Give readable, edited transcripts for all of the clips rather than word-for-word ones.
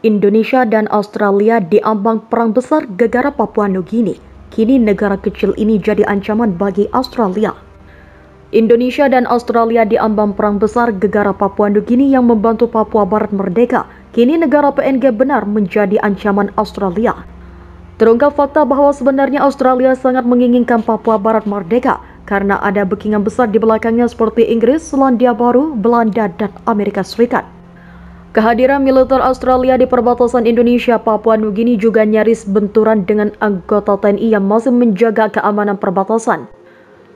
Indonesia dan Australia diambang perang besar gegara Papua Nugini. Kini negara kecil ini jadi ancaman bagi Australia. Indonesia dan Australia diambang perang besar gegara Papua Nugini yang membantu Papua Barat merdeka. Kini negara PNG benar menjadi ancaman Australia. Terungkap fakta bahwa sebenarnya Australia sangat menginginkan Papua Barat merdeka karena ada backingan besar di belakangnya seperti Inggris, Selandia Baru, Belanda, dan Amerika Serikat. Kehadiran militer Australia di perbatasan Indonesia Papua Nugini juga nyaris benturan dengan anggota TNI yang masih menjaga keamanan perbatasan.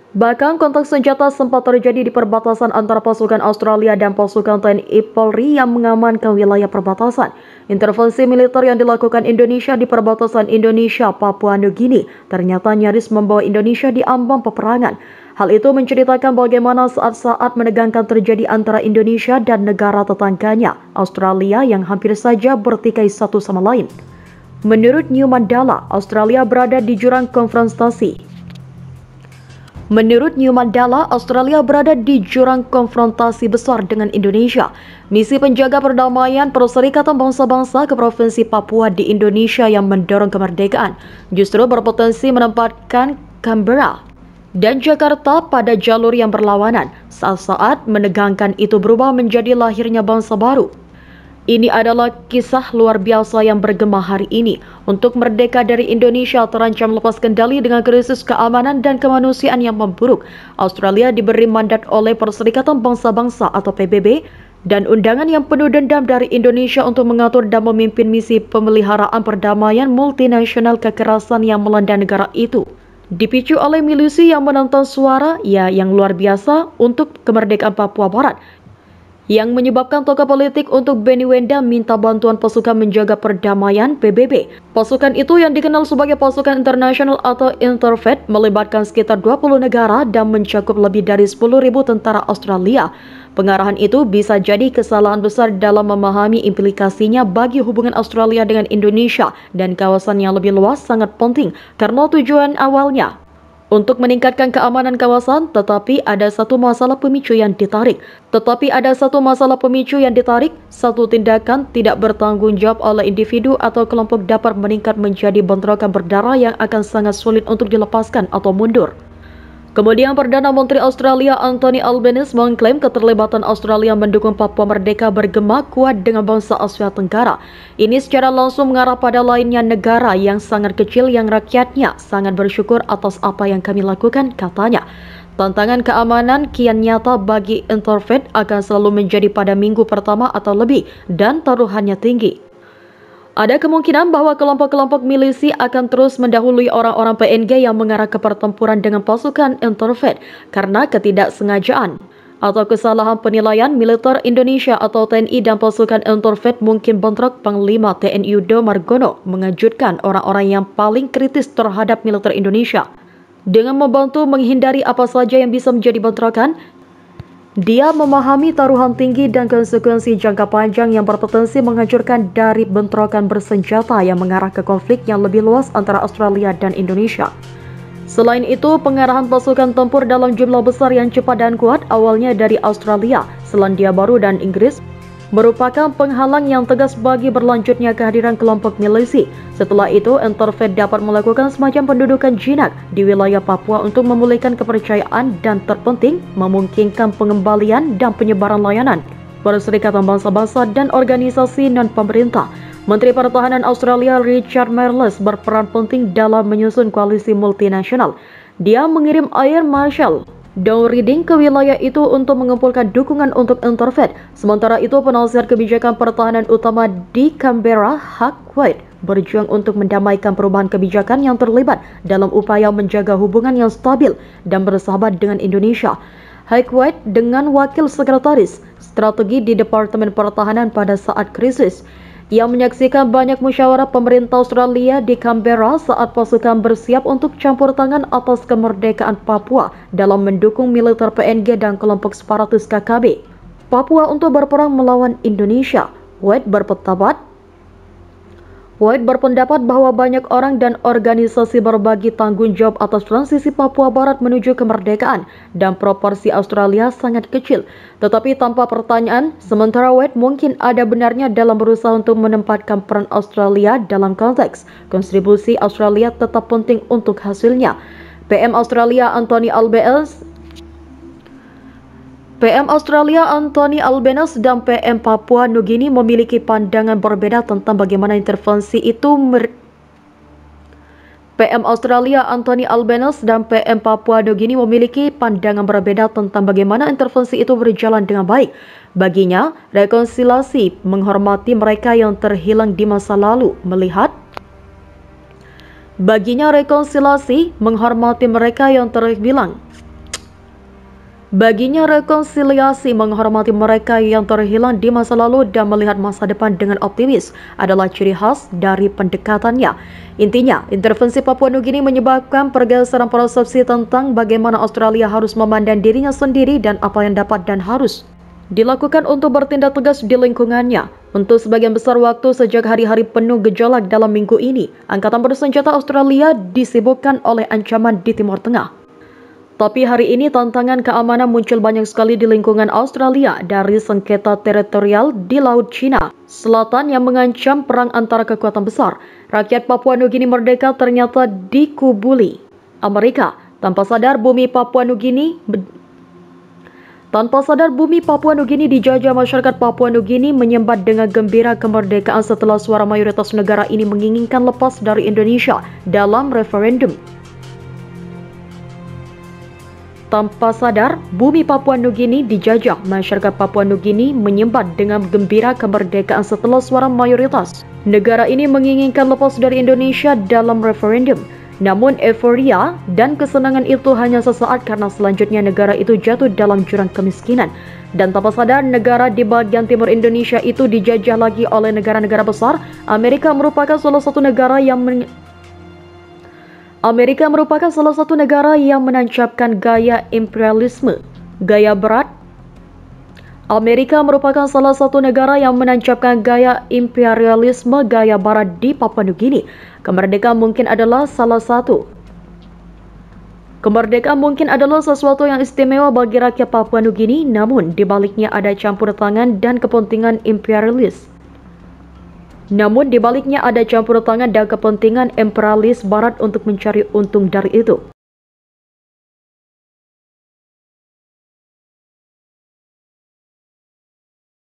Bahkan kontak senjata sempat terjadi di perbatasan antara pasukan Australia dan pasukan TNI Polri yang mengamankan wilayah perbatasan. Intervensi militer yang dilakukan Indonesia di perbatasan Indonesia Papua Nugini ternyata nyaris membawa Indonesia di ambang peperangan. Hal itu menceritakan bagaimana saat-saat menegangkan terjadi antara Indonesia dan negara tetangganya, Australia, yang hampir saja bertikai satu sama lain. Menurut New Mandala, Australia berada di jurang konfrontasi. Besar dengan Indonesia. Misi penjaga perdamaian Perserikatan Bangsa-Bangsa ke Provinsi Papua di Indonesia yang mendorong kemerdekaan justru berpotensi menempatkan Canberra dan Jakarta pada jalur yang berlawanan. Saat-saat menegangkan itu berubah menjadi lahirnya bangsa baru. Ini adalah kisah luar biasa yang bergema hari ini. Untuk merdeka dari Indonesia terancam lepas kendali dengan krisis keamanan dan kemanusiaan yang memburuk. Australia diberi mandat oleh Perserikatan Bangsa-Bangsa atau PBB dan undangan yang penuh dendam dari Indonesia untuk mengatur dan memimpin misi pemeliharaan perdamaian multinasional kekerasan yang melanda negara itu. Dipicu oleh milisi yang menantang suara yang luar biasa untuk kemerdekaan Papua Barat, yang menyebabkan tokoh politik untuk Benny Wenda minta bantuan pasukan menjaga perdamaian PBB. Pasukan itu yang dikenal sebagai pasukan internasional atau Interfaith melibatkan sekitar 20 negara dan mencakup lebih dari 10.000 tentara Australia. Pengarahan itu bisa jadi kesalahan besar dalam memahami implikasinya bagi hubungan Australia dengan Indonesia dan kawasan yang lebih luas sangat penting karena tujuan awalnya untuk meningkatkan keamanan kawasan, tetapi ada satu masalah pemicu yang ditarik. Satu tindakan tidak bertanggung jawab oleh individu atau kelompok dapat meningkat menjadi bentrokan berdarah yang akan sangat sulit untuk dilepaskan atau mundur. Kemudian Perdana Menteri Australia Anthony Albanese mengklaim keterlibatan Australia mendukung Papua Merdeka bergema kuat dengan bangsa Asia Tenggara. Ini secara langsung mengarah pada lainnya negara yang sangat kecil yang rakyatnya sangat bersyukur atas apa yang kami lakukan, katanya. Tantangan keamanan kian nyata bagi Interfaith akan selalu menjadi pada minggu pertama atau lebih dan taruhannya tinggi. Ada kemungkinan bahwa kelompok-kelompok milisi akan terus mendahului orang-orang PNG yang mengarah ke pertempuran dengan pasukan Interfaith karena ketidaksengajaan atau kesalahan penilaian militer Indonesia atau TNI dan pasukan Interfaith mungkin bentrok. Panglima TNI Yudo Margono mengejutkan orang-orang yang paling kritis terhadap militer Indonesia dengan membantu menghindari apa saja yang bisa menjadi bentrokan. Dia memahami taruhan tinggi dan konsekuensi jangka panjang yang berpotensi menghancurkan dari bentrokan bersenjata yang mengarah ke konflik yang lebih luas antara Australia dan Indonesia. Selain itu, pengarahan pasukan tempur dalam jumlah besar yang cepat dan kuat awalnya dari Australia, Selandia Baru, dan Inggris merupakan penghalang yang tegas bagi berlanjutnya kehadiran kelompok milisi. Setelah itu, Interfaith dapat melakukan semacam pendudukan jinak di wilayah Papua untuk memulihkan kepercayaan dan terpenting memungkinkan pengembalian dan penyebaran layanan Perserikatan Bangsa-Bangsa dan organisasi non-pemerintah. Menteri Pertahanan Australia Richard Marles berperan penting dalam menyusun koalisi multinasional. Dia mengirim Air Marshal Don Reading ke wilayah itu untuk mengumpulkan dukungan untuk Interfaith. Sementara itu, penasihat kebijakan pertahanan utama di Canberra, Hak White, berjuang untuk mendamaikan perubahan kebijakan yang terlibat dalam upaya menjaga hubungan yang stabil dan bersahabat dengan Indonesia. Hak White dengan wakil sekretaris strategi di Departemen Pertahanan pada saat krisis, yang menyaksikan banyak musyawarah pemerintah Australia di Canberra saat pasukan bersiap untuk campur tangan atas kemerdekaan Papua dalam mendukung militer PNG dan kelompok separatis KKB Papua untuk berperang melawan Indonesia. White berpendapat White berpendapat bahwa banyak orang dan organisasi berbagi tanggung jawab atas transisi Papua Barat menuju kemerdekaan dan proporsi Australia sangat kecil. Tetapi tanpa pertanyaan, sementara White mungkin ada benarnya dalam berusaha untuk menempatkan peran Australia dalam konteks kontribusi Australia tetap penting untuk hasilnya. PM Australia Anthony Albanese dan PM Papua Nugini memiliki pandangan berbeda tentang bagaimana intervensi itu PM Australia Anthony Albanese dan PM Papua Nugini memiliki pandangan berbeda tentang bagaimana intervensi itu berjalan dengan baik. Baginya, rekonsiliasi menghormati mereka yang terhilang di masa lalu, Baginya rekonsiliasi menghormati mereka yang terhilang di masa lalu dan melihat masa depan dengan optimis adalah ciri khas dari pendekatannya. Intinya, intervensi Papua Nugini menyebabkan pergeseran persepsi tentang bagaimana Australia harus memandang dirinya sendiri dan apa yang dapat dan harus dilakukan untuk bertindak tegas di lingkungannya. Untuk sebagian besar waktu sejak hari-hari penuh gejolak dalam minggu ini, Angkatan Bersenjata Australia disibukkan oleh ancaman di Timur Tengah. Tapi hari ini tantangan keamanan muncul banyak sekali di lingkungan Australia, dari sengketa teritorial di Laut Cina Selatan yang mengancam perang antara kekuatan besar. Rakyat Papua Nugini merdeka ternyata dikubuli Amerika. Tanpa sadar bumi Papua Nugini dijajah. Masyarakat Papua Nugini menyambat dengan gembira kemerdekaan setelah suara mayoritas negara ini menginginkan lepas dari Indonesia dalam referendum. Tanpa sadar, bumi Papua Nugini dijajah. Masyarakat Papua Nugini menyambat dengan gembira kemerdekaan setelah suara mayoritas negara ini menginginkan lepas dari Indonesia dalam referendum. Namun euforia dan kesenangan itu hanya sesaat karena selanjutnya negara itu jatuh dalam jurang kemiskinan. Dan tanpa sadar, negara di bagian timur Indonesia itu dijajah lagi oleh negara-negara besar. Amerika merupakan salah satu negara yang menancapkan gaya imperialisme, gaya barat di Papua Nugini. Kemerdekaan mungkin adalah sesuatu yang istimewa bagi rakyat Papua Nugini, namun di baliknya ada campur tangan dan kepentingan imperialis barat untuk mencari untung dari itu.